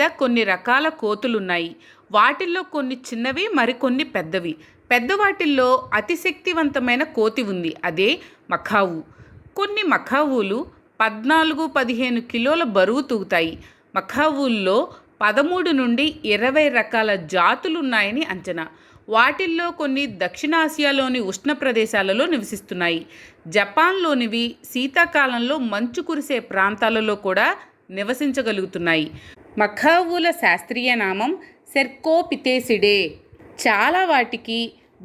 మీద కొన్ని రకాల కోతులున్నాయి. వాటిల్లో కొన్ని చిన్నవి, మరికొన్ని పెద్దవి. పెద్దవాటిల్లో అతి శక్తివంతమైన కోతి ఉంది. అదే మఖావు. కొన్ని మఖావులు 14-15 కిలోల బరువు తూగుతాయి. మఖావుల్లో 13 నుండి 20 రకాల జాతులున్నాయని అంచనా. వాటిల్లో కొన్ని దక్షిణాసియాలోని ఉష్ణ ప్రదేశాలలో నివసిస్తున్నాయి. జపాన్లోనివి శీతాకాలంలో మంచు కురిసే ప్రాంతాలలో కూడా నివసించగలుగుతున్నాయి. మఖావుల శాస్త్రీయ నామం సెర్కోపితేసిడే. చాలా వాటికి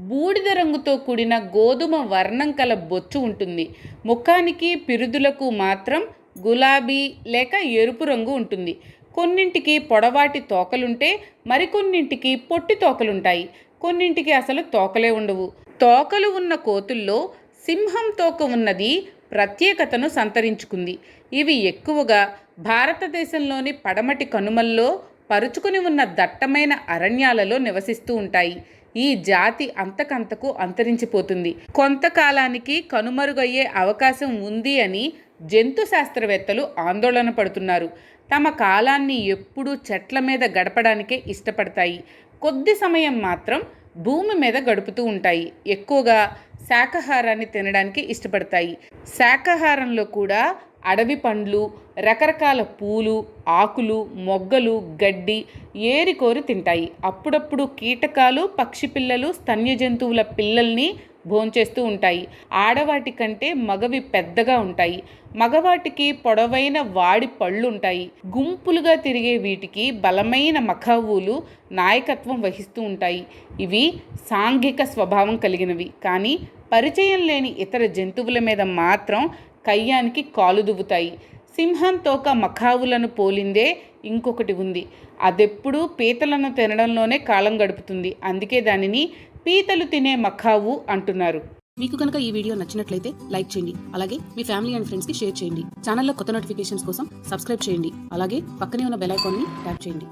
బూడిద రంగుతో కూడిన గోధుమ వర్ణం కల బొచ్చు ఉంటుంది. ముఖానికి, పిరుదులకు మాత్రం గులాబీ లేక ఎరుపు రంగు ఉంటుంది. కొన్నింటికి పొడవాటి తోకలుంటే మరికొన్నింటికి పొట్టి తోకలుంటాయి. కొన్నింటికి అసలు తోకలే ఉండవు. తోకలు ఉన్న కోతుల్లో సింహం తోక ఉన్నది ప్రత్యేకతను సంతరించుకుంది. ఇవి ఎక్కువగా భారతదేశంలోని పడమటి కనుమల్లో పరుచుకుని ఉన్న దట్టమైన అరణ్యాలలో నివసిస్తూ ఉంటాయి. ఈ జాతి అంతకంతకు అంతరించిపోతుంది. కొంతకాలానికి కనుమరుగయ్యే అవకాశం ఉంది అని జంతు శాస్త్రవేత్తలు ఆందోళన పడుతున్నారు. తమ కాలాన్ని ఎప్పుడూ చెట్ల మీద గడపడానికే ఇష్టపడతాయి. కొద్ది సమయం మాత్రం భూమి మీద గడుపుతూ ఉంటాయి. ఎక్కువగా శాకాహారాన్ని తినడానికి ఇష్టపడతాయి. శాకాహారంలో కూడా అడవి పండ్లు, రకరకాల పూలు, ఆకులు, మొగ్గలు, గడ్డి ఏరికోరి తింటాయి. అప్పుడప్పుడు కీటకాలు, పక్షి పిల్లలు, స్తన్య జంతువుల పిల్లల్ని భోంచేస్తూ ఉంటాయి. ఆడవాటి కంటే మగవి పెద్దగా ఉంటాయి. మగవాటికి పొడవైన వాడి పళ్ళు ఉంటాయి. గుంపులుగా తిరిగే వీటికి బలమైన మఖావులు నాయకత్వం వహిస్తూ ఉంటాయి. ఇవి సాంఘిక స్వభావం కలిగినవి. కానీ పరిచయం లేని ఇతర జంతువుల మీద మాత్రం కయ్యానికి కాలు దువ్వుతాయి. సింహం తోక మఖావులను పోలిందే ఇంకొకటి ఉంది. అదెప్పుడూ పీతలను తినడంలోనే కాలం గడుపుతుంది. అందుకే దానిని పీతలు తినే మఖావు అంటున్నారు. మీకు కనుక ఈ వీడియో నచ్చినట్లయితే లైక్ చేయండి. అలాగే మీ ఫ్యామిలీ అండ్ ఫ్రెండ్స్కి షేర్ చేయండి. ఛానల్లో కొత్త నోటిఫికేషన్స్ కోసం సబ్స్క్రైబ్ చేయండి. అలాగే పక్కనే ఉన్న బెల్ ఐకాన్ని ట్యాప్ చేయండి.